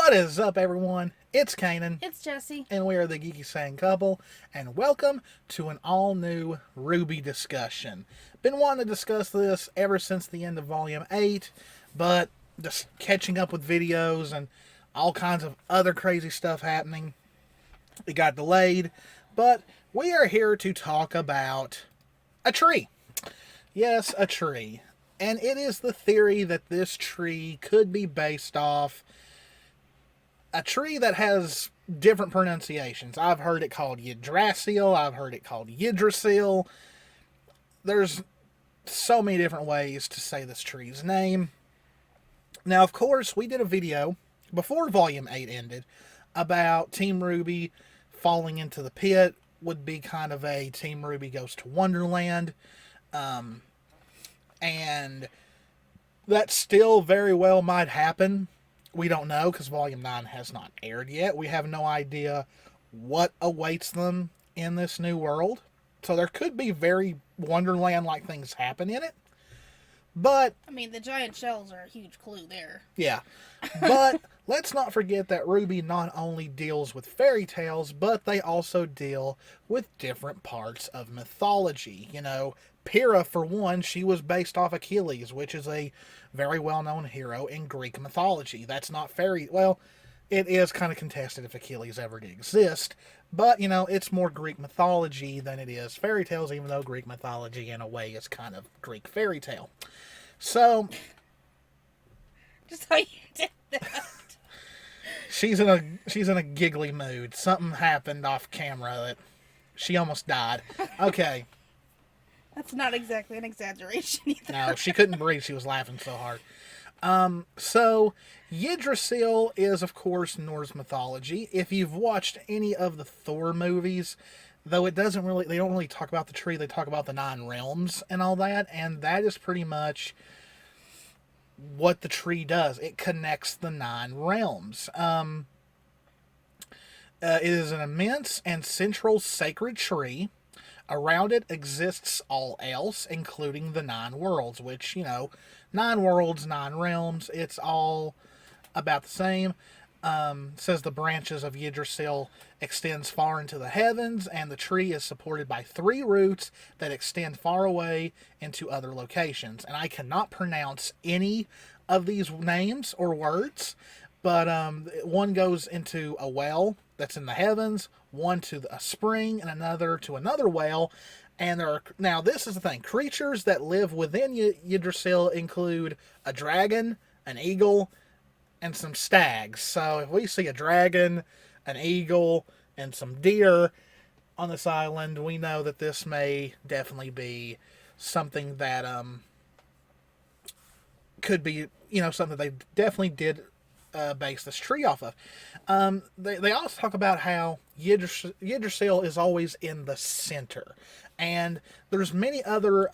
What is up, everyone? It's Kanan, It's Jessie. and we are the Geeky Sang Couple, and welcome to an all-new RWBY discussion. Been wanting to discuss this ever since the end of Volume 8, but just catching up with videos and all kinds of other crazy stuff happening, it got delayed, but we are here to talk about a tree. Yes, a tree. And it is the theory that this tree could be based off a tree that has different pronunciations. I've heard it called Yggdrasil. I've heard it called Yggdrasil. There's so many different ways to say this tree's name. Now, of course, we did a video before Volume 8 ended about Team RWBY falling into the pit. Would be kind of a Team RWBY goes to Wonderland. And that still very well might happen. We don't know because Volume 9 has not aired yet. We have no idea what awaits them in this new world. So there could be very Wonderland-like things happen in it. But I mean, the giant shells are a huge clue there. yeah. But let's not forget that RWBY not only deals with fairy tales, but they also deal with different parts of mythology. You know, Pyrrha, for one, she was based off Achilles, which is a very well-known hero in Greek mythology. That's not fairy... Well, it is kind of contested if Achilles ever did exist, but, you know, it's more Greek mythology than it is fairy tales, even though Greek mythology, in a way, is kind of Greek fairy tale. So... Just how you did that. She's in a giggly mood. Something happened off camera that she almost died. Okay. That's not exactly an exaggeration either. No, she couldn't breathe. She was laughing so hard. So Yggdrasil is, of course, Norse mythology. If you've watched any of the Thor movies, though they don't really talk about the tree, they talk about the 9 realms and all that, and that is pretty much what the tree does. It connects the 9 realms. It is an immense and central sacred tree. Around it exists all else, including the 9 worlds, which, you know, 9 worlds, 9 realms, it's all about the same. Says the branches of Yggdrasil extends far into the heavens, and the tree is supported by 3 roots that extend far away into other locations. And I cannot pronounce any of these names or words, but one goes into a well that's in the heavens, one to a spring, and another to another well. And now this is the thing: creatures that live within Yggdrasil include a dragon, an eagle, and some stags. So if we see a dragon, an eagle, and some deer on this island, we know that this may definitely be something that could be, you know, something they definitely did base this tree off of. They also talk about how Yggdrasil is always in the center, and there's many other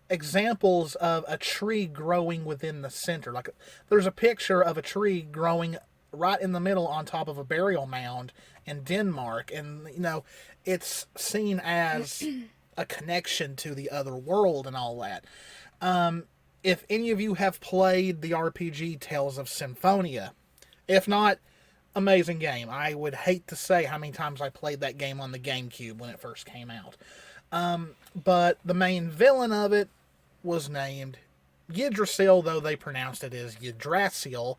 examples of a tree growing within the center. Like, there's a picture of a tree growing right in the middle on top of a burial mound in Denmark, and, you know, it's seen as a connection to the other world and all that. If any of you have played the RPG Tales of Symphonia, if not, amazing game. I would hate to say how many times I played that game on the GameCube when it first came out. But the main villain of it was named Yggdrasil, though they pronounced it as Yggdrasil.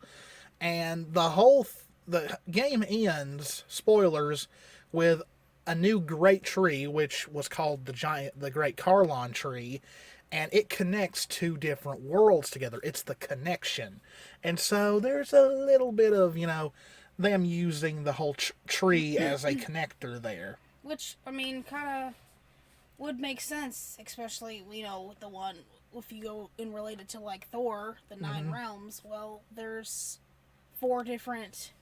And the game ends, spoilers, with a new great tree, which was called the Great Carlon Tree, and it connects 2 different worlds together. It's the connection. And so there's a little bit of, you know, them using the whole tree as a connector there. Which, I mean, kind of would make sense, especially, you know, with the one, if you go in related to, like, Thor, the 9 realms, well, there's 4 different,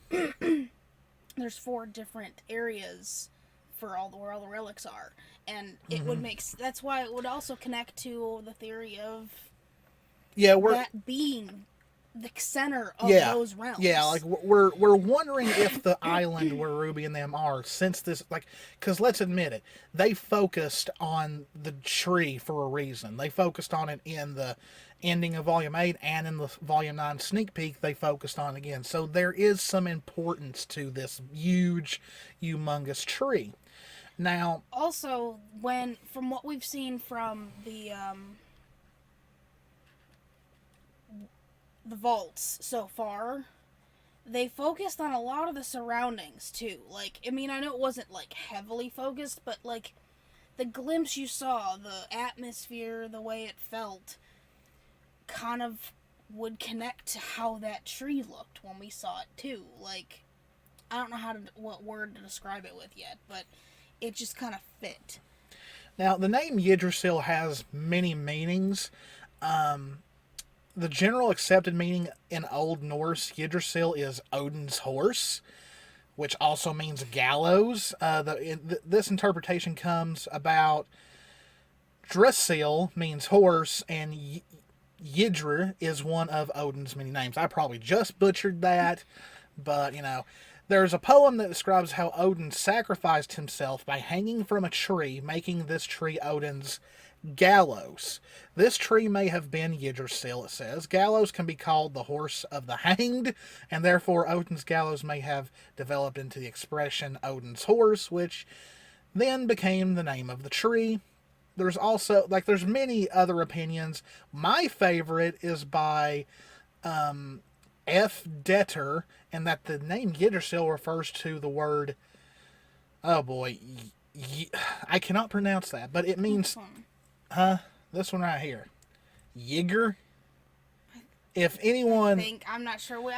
there's 4 different areas for where all the relics are. And it would that's why it would also connect to the theory of that being the center of those realms. Yeah, like, we're wondering if the island where RWBY and them are, since this, like, because let's admit it, they focused on the tree for a reason. They focused on it in ending of Volume 8 and in the Volume 9 sneak peek they focused on again. So there is some importance to this huge, humongous tree. Now, also, from what we've seen from the vaults so far, they focused on a lot of the surroundings too. Like, I mean, I know it wasn't like heavily focused, but like the glimpse you saw, the atmosphere, the way it felt, kind of would connect to how that tree looked when we saw it too. Like, I don't know what word to describe it with yet, but it just kind of fit. Now, the name Yggdrasil has many meanings. The general accepted meaning in Old Norse, Yggdrasil is Odin's horse, which also means gallows. This interpretation comes about Drasil means horse, and Ydre is one of Odin's many names. I probably just butchered that, but, there's a poem that describes how Odin sacrificed himself by hanging from a tree, making this tree Odin's gallows. This tree may have been Yggdrasil, it says. Gallows can be called the horse of the hanged, and therefore Odin's gallows may have developed into the expression Odin's horse, which then became the name of the tree. There's also, there's many other opinions. My favorite is by F. Detter, and that the name Yggdrasil refers to the word, oh boy, I cannot pronounce that, but it means, this one right here, Yigger. If anyone, I'm not sure.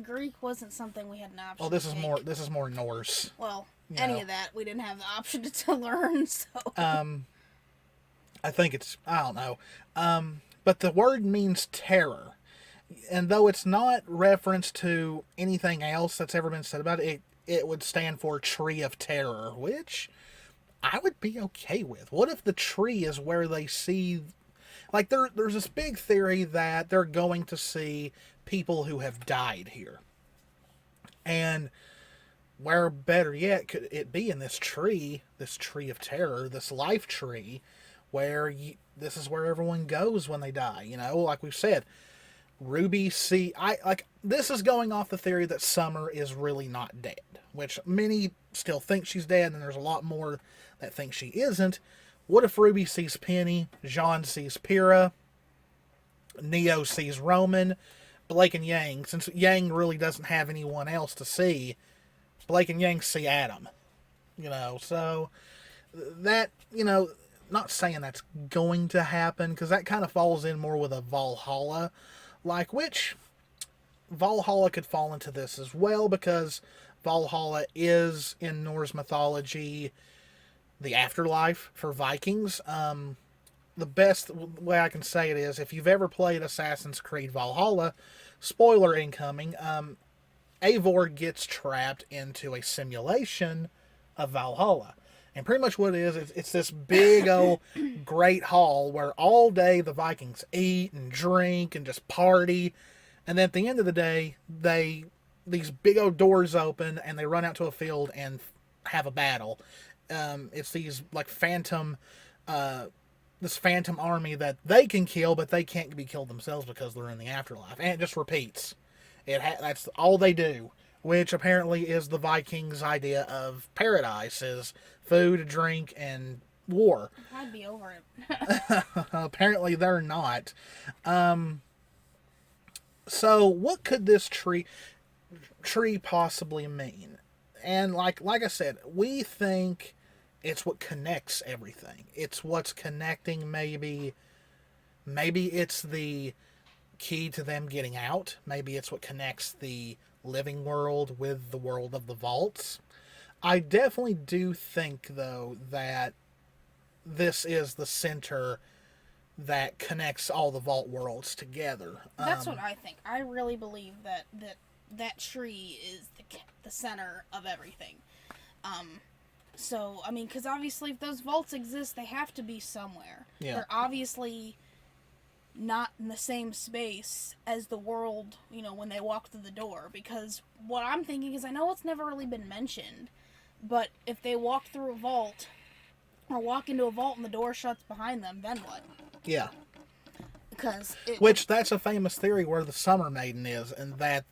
Greek wasn't something we had an option. Oh, this is more Norse. Well, any of that we didn't have the option to learn. So, I think I don't know, but the word means terror. And though it's not reference to anything else that's ever been said about it, it would stand for Tree of Terror, which I would be okay with. What if the tree is where they see, there's this big theory that they're going to see people who have died here. And where, better yet, could it be in this tree of terror, this life tree, where this is where everyone goes when they die, like we've said. RWBY, this is going off the theory that Summer is really not dead, which many still think she's dead, and there's a lot more that think she isn't. What if RWBY sees Penny, Jean sees Pyrrha, Neo sees Roman, Blake and Yang, since Yang really doesn't have anyone else to see, Blake and Yang see Adam. So that, not saying that's going to happen, because that kind of falls in more with a Valhalla, which Valhalla could fall into this as well, because Valhalla is, in Norse mythology, the afterlife for Vikings. The best way I can say it is, if you've ever played Assassin's Creed Valhalla, spoiler incoming, Eivor gets trapped into a simulation of Valhalla. And pretty much what it is, it's this big old great hall where all day the Vikings eat and drink and just party. And then at the end of the day, these big old doors open and they run out to a field and have a battle. It's these phantom, this phantom army that they can kill, but they can't be killed themselves because they're in the afterlife. And it just repeats. That's all they do. Which apparently is the Vikings' idea of paradise, is food, drink, and war. I'd be over it. Apparently they're not. So what could this tree possibly mean? And like I said, we think it's what connects everything. It's what's connecting maybe it's the key to them getting out. Maybe it's what connects the living world with the world of the vaults. I definitely do think, though, that this is the center that connects all the vault worlds together. That's what I think. I really believe that tree is the center of everything. So, I mean, because obviously if those vaults exist, they have to be somewhere. Yeah. They're obviously not in the same space as the world, when they walk through the door. Because what I'm thinking is, I know it's never really been mentioned, but if they walk through a vault, or walk into a vault and the door shuts behind them, then what? Yeah. Which that's a famous theory where the Summer Maiden is, and that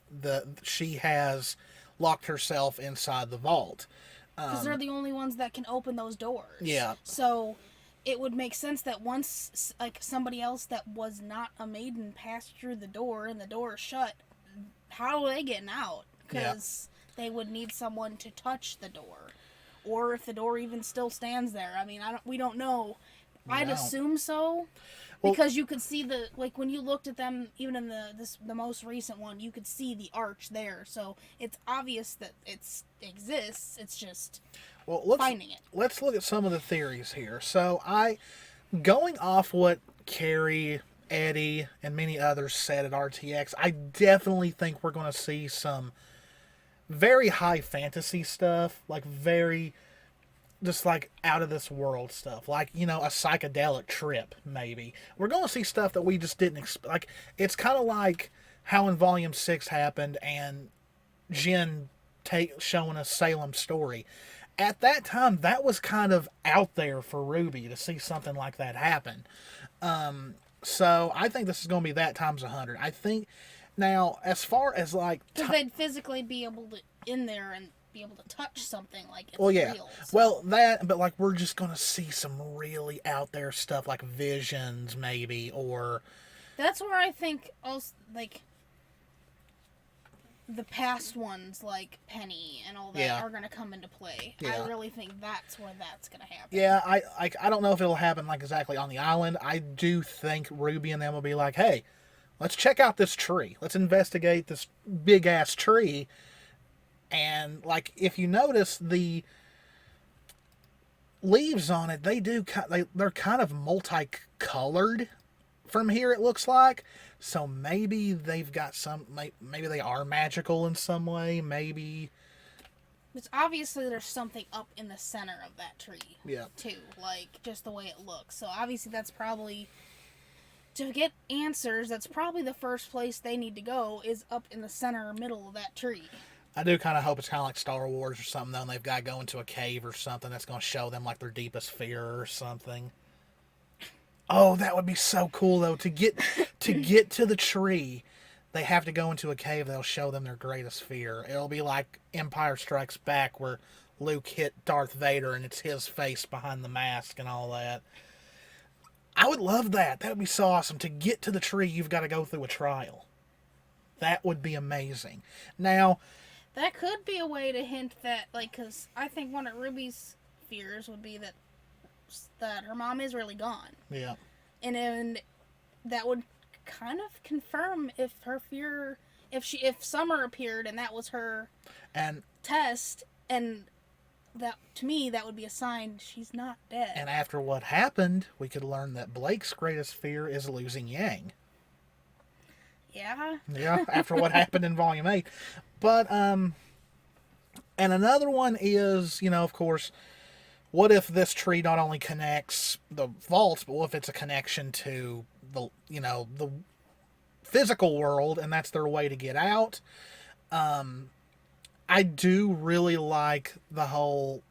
she has locked herself inside the vault. Because they're the only ones that can open those doors. Yeah. So it would make sense that once like somebody else that was not a maiden passed through the door and the door is shut, how are they getting out? Because they would need someone to touch the door, or if the door even still stands there. I mean, we don't know. I'd assume so. Because you could see when you looked at them, even in the most recent one, you could see the arch there. So it's obvious that it exists. It's just finding it. Let's look at some of the theories here. So going off what Carrie, Eddie, and many others said at RTX, I definitely think we're going to see some very high fantasy stuff, like very just like out of this world stuff, like, a psychedelic trip. Maybe we're going to see stuff that we just didn't expect. Like, it's kind of like how in Volume 6 happened and Jen showing us Salem's story. At that time, that was kind of out there for RWBY to see something like that happen. So I think this is going to be that times 100. I think now, as far as like, because they'd physically be able to in there and be able to touch something like it's real. So. Well, but like we're just gonna see some really out there stuff like visions, maybe, or that's where I think also like the past ones like Penny and all that are gonna come into play. Yeah. I really think that's where that's gonna happen. Yeah, I don't know if it'll happen like exactly on the island. I do think RWBY and them will be like, hey, let's check out this tree. Let's investigate this big ass tree. And like, if you notice the leaves on it, they're kind of multicolored from here, it looks like. So maybe they've got maybe they are magical in some way. Maybe it's obviously there's something up in the center of that tree. Yeah. Too, like just the way it looks. So obviously that's probably, to get answers, that's probably the first place they need to go is up in the center middle of that tree. I do kind of hope it's kind of like Star Wars or something, though, and they've got to go into a cave or something that's going to show them, like, their deepest fear or something. Oh, that would be so cool, though. To get to the tree, they have to go into a cave that'll show them their greatest fear. It'll be like Empire Strikes Back, where Luke hit Darth Vader, and it's his face behind the mask and all that. I would love that. That would be so awesome. To get to the tree, you've got to go through a trial. That would be amazing. Now, that could be a way to hint that, like, because I think one of RWBY's fears would be that her mom is really gone. Yeah. And that would kind of confirm if her fear, if Summer appeared and that was her test, and that, to me, that would be a sign she's not dead. And after what happened, we could learn that Blake's greatest fear is losing Yang. Yeah. Yeah, after what happened in Volume 8. But, and another one is, of course, what if this tree not only connects the vaults, but what if it's a connection to the physical world, and that's their way to get out? I do really like the whole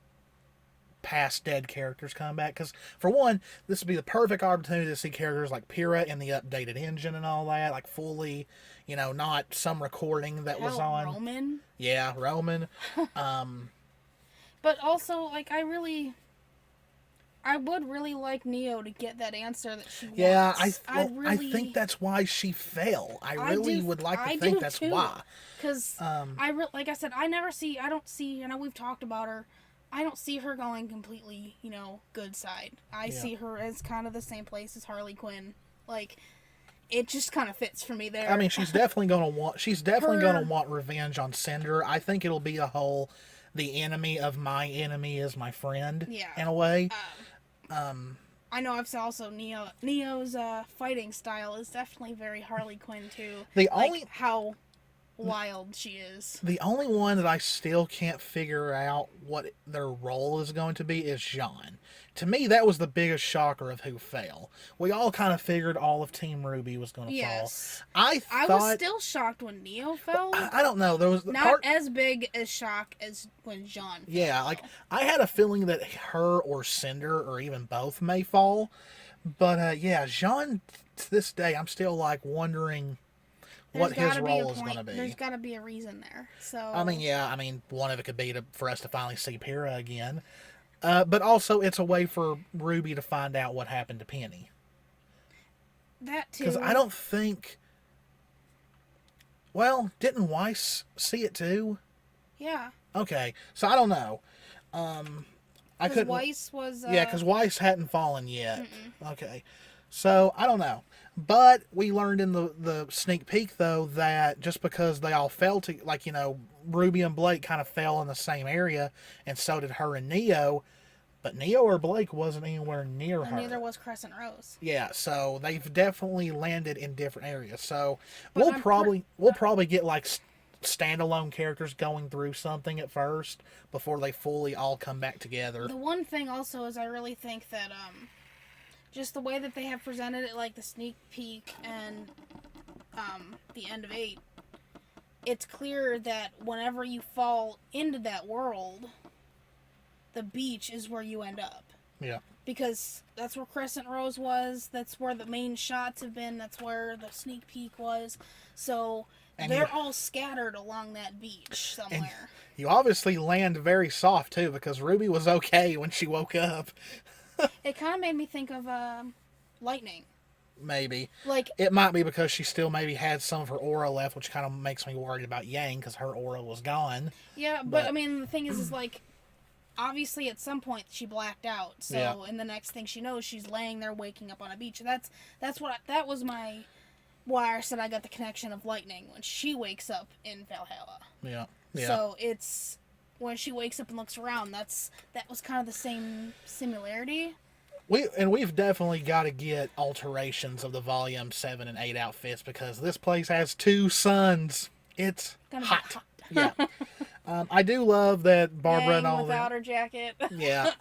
past dead characters come back, because for one, this would be the perfect opportunity to see characters like Pyrrha in the updated engine and all that, like fully, not some recording that was on Roman. Yeah, Roman. But also, like, I would really like Neo to get that answer that she wants. Yeah, I think that's why she fell. I really would like to think that's why. Because like I said, I don't see, we've talked about her. I don't see her going completely, good side. I see her as kind of the same place as Harley Quinn. Like, it just kind of fits for me there. I mean, she's definitely gonna want revenge on Cinder. I think it'll be the enemy of my enemy is my friend. Yeah. In a way. I know I've also Neo's fighting style is definitely very Harley Quinn too. How wild she is. The only one that I still can't figure out what their role is going to be is Jean. To me, that was the biggest shocker of who fell. We all kind of figured all of Team RWBY was going to fall. I was still shocked when Neo fell. I don't know. There was not as big a shock as when Jean fell. Yeah, like, I had a feeling that her or Cinder or even both may fall. But yeah, Jean, to this day, I'm still like wondering what his role is going to be. There's got to be a reason there. So I mean, yeah, I mean, one of it could be for us to finally see Pyrrha again. But also, it's a way for Ruby to find out what happened to Penny. That too. Because I don't think. Well, didn't Weiss see it too? Yeah. Okay, so I don't know. I couldn't. Weiss was. Yeah, because Weiss hadn't fallen yet. Mm-mm. Okay, so I don't know. But we learned in the sneak peek though that just because they all fell to, like, Ruby and Blake kind of fell in the same area, and so did her and Neo. But Neo or Blake wasn't anywhere near her. Neither was Crescent Rose. Yeah, so they've definitely landed in different areas. So we'll probably get like standalone characters going through something at first before they fully all come back together. The one thing also is I really think that just the way that they have presented it, like the sneak peek and the end of 8, it's clear that whenever you fall into that world, the beach is where you end up. Yeah. Because that's where Crescent Rose was, that's where the main shots have been, that's where the sneak peek was. So they're all scattered along that beach somewhere. You obviously land very soft too, because Ruby was okay when she woke up. It kind of made me think of Lightning. Maybe. Like, it might be because she still maybe had some of her aura left, which kind of makes me worried about Yang, because her aura was gone. Yeah, but I mean, the thing is like, obviously at some point she blacked out. So, yeah. And the next thing she knows, she's laying there waking up on a beach. That was why I said I got the connection of Lightning when she wakes up in Valhalla. Yeah. Yeah. So it's when she wakes up and looks around, that was kind of the same similarity. We've definitely got to get alterations of the Volume 7 and 8 outfits, because this place has 2 suns. It's hot. Yeah. I do love that Barbara and all without her jacket. Yeah.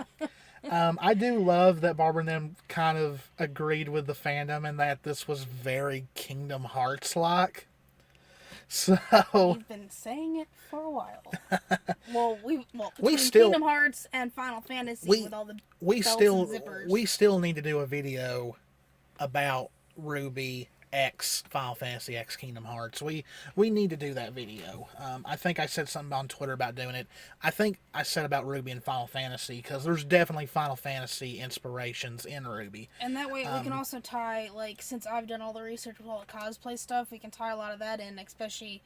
I do love that Barbara and them kind of agreed with the fandom and that this was very Kingdom Hearts-like. So we've been saying it for a while. Between Kingdom Hearts and Final Fantasy with all the belts and zippers. We still need to do a video about RWBY X Final Fantasy X Kingdom Hearts. We need to do that video. I think I said something on Twitter about doing it. I think I said about RWBY and Final Fantasy, because there's definitely Final Fantasy inspirations in RWBY. And that way we can also tie, like, since I've done all the research with all the cosplay stuff, we can tie a lot of that in, especially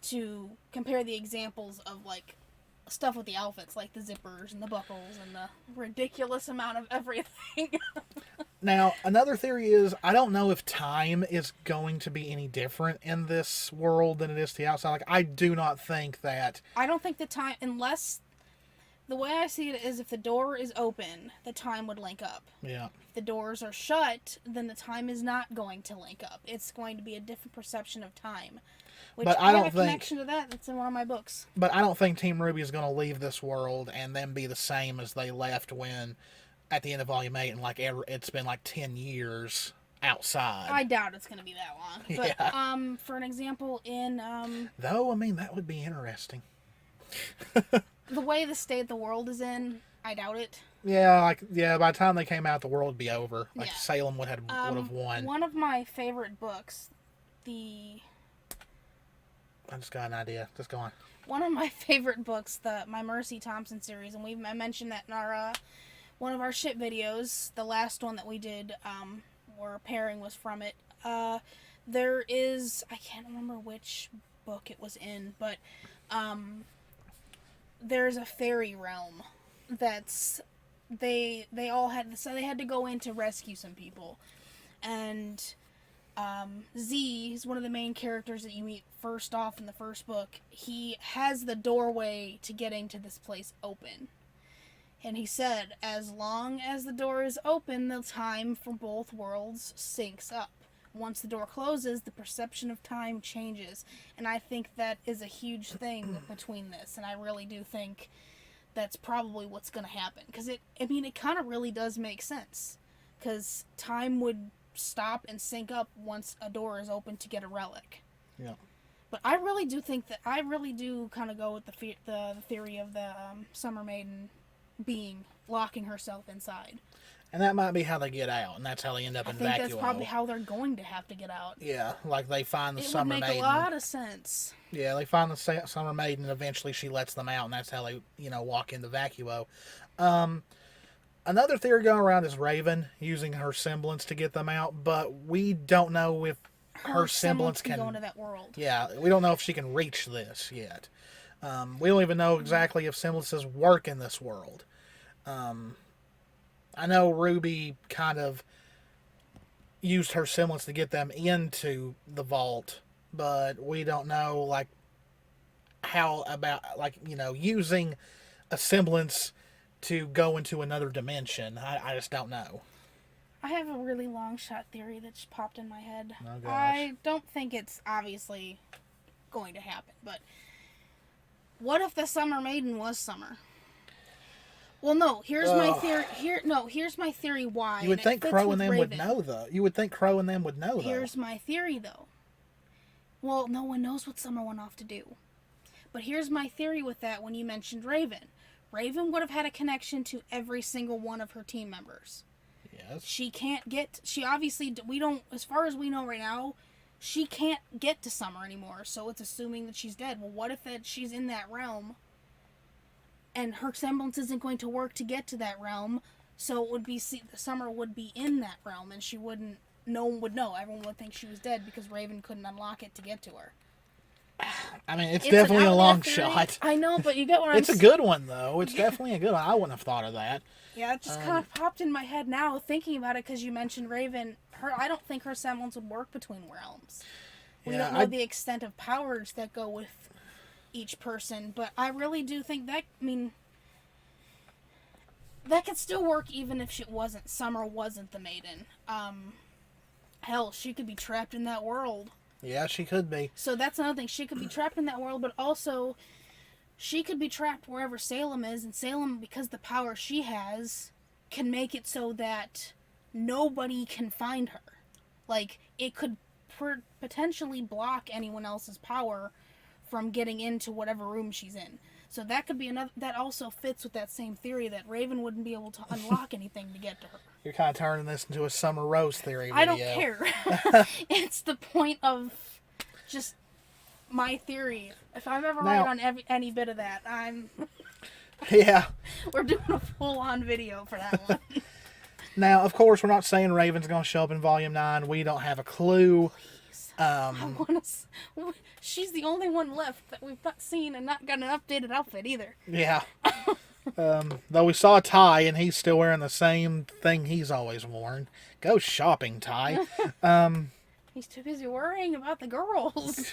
to compare the examples of, like, stuff with the outfits, like the zippers and the buckles and the ridiculous amount of everything. Now, another theory is, I don't know if time is going to be any different in this world than it is to the outside. Like, I do not think that... I don't think the time, unless... The way I see it is, if the door is open, the time would link up. Yeah. If the doors are shut, then the time is not going to link up. It's going to be a different perception of time. Which but I have a connection to that. That's in one of my books. But I don't think Team RWBY is going to leave this world and then be the same as they left when... at the end of Volume 8, and like it's been like 10 years outside. I doubt it's going to be that long. But yeah. For an example, in though, I mean, that would be interesting. The way the state the world is in, I doubt it. Yeah, by the time they came out, the world would be over. Like, Salem would have won. One of my favorite books, I just got an idea. Just go on. One of my favorite books, my Mercy Thompson series, and I mentioned that in our one of our ship videos, the last one that we did, where pairing was from it. There is, I can't remember which book it was in, but there's a fairy realm that's they had to go in to rescue some people, and Z is one of the main characters that you meet first off in the first book. He has the doorway to getting to this place open. And he said, as long as the door is open, the time for both worlds syncs up. Once the door closes, the perception of time changes. And I think that is a huge thing between this. And I really do think that's probably what's going to happen. Because it kind of really does make sense. Because time would stop and sync up once a door is open to get a relic. Yeah. But I really do think that, I really do kind of go with the theory of the Summer Maiden being locking herself inside. And that might be how they get out, and that's how they end up in Vacuo. I think that's probably how they're going to have to get out. Yeah, like they find the Summer Maiden. It would make a lot of sense. Yeah, they find the Summer Maiden, and eventually she lets them out, and that's how they, walk into Vacuo. Another theory going around is Raven using her semblance to get them out, but we don't know if her semblance can go into that world. Yeah, we don't know if she can reach this yet. We don't even know exactly if semblances work in this world. I know RWBY kind of used her semblance to get them into the vault, but we don't know, like, how about, like, using a semblance to go into another dimension. I just don't know. I have a really long shot theory that just popped in my head. Oh, gosh. I don't think it's obviously going to happen, but what if the Summer Maiden was Summer? Well, no. Here's my theory. Here's my theory. Why? You would think Crow and them would know, though. Here's my theory, though. Well, no one knows what Summer went off to do. But here's my theory with that. When you mentioned Raven, Raven would have had a connection to every single one of her team members. Yes. She obviously, we don't, as far as we know right now, she can't get to Summer anymore. So it's assuming that she's dead. Well, what if she's in that realm? And her semblance isn't going to work to get to that realm, so it would be Summer would be in that realm, and no one would know. Everyone would think she was dead because Raven couldn't unlock it to get to her. I mean, it's definitely a long shot. I know, but you get what I'm saying. It's a good one, though. It's definitely a good one. I wouldn't have thought of that. Yeah, it just kind of popped in my head now, thinking about it, because you mentioned Raven. I don't think her semblance would work between realms. We don't know the extent of powers that go with each person, but I really do think that, that could still work even if Summer wasn't the Maiden. Hell, she could be trapped in that world. Yeah, she could be. So that's another thing. She could be trapped in that world, but also she could be trapped wherever Salem is, and Salem, because the power she has, can make it so that nobody can find her. Like, it could potentially block anyone else's power from getting into whatever room she's in. So that could be another. That also fits with that same theory that Raven wouldn't be able to unlock anything to get to her. You're kind of turning this into a Summer Rose theory video. I don't care. It's the point of just my theory. If I'm ever right on any bit of that, Yeah. We're doing a full-on video for that one. Now, of course, we're not saying Raven's going to show up in Volume 9. We don't have a clue. She's the only one left that we've not seen and not got an updated outfit either. Yeah. Though we saw Ty, and he's still wearing the same thing he's always worn. Go shopping, Ty. He's too busy worrying about the girls.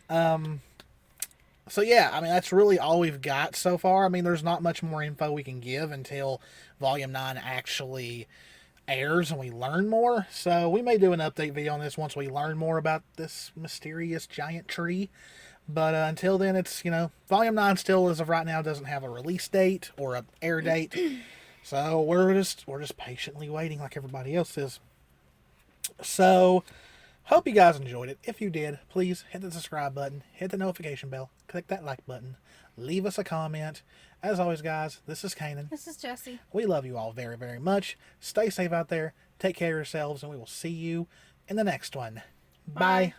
So yeah, that's really all we've got so far. There's not much more info we can give until Volume 9 actually airs and we learn more. So we may do an update video on this once we learn more about this mysterious giant tree. But until then, it's, Volume 9 still, as of right now, doesn't have a release date or a air date. So we're just patiently waiting like everybody else is. So hope you guys enjoyed it. If you did, please hit the subscribe button, hit the notification bell, click that like button, leave us a comment. As always, guys, this is Kanan. This is Jessie. We love you all very, very much. Stay safe out there. Take care of yourselves, and we will see you in the next one. Bye.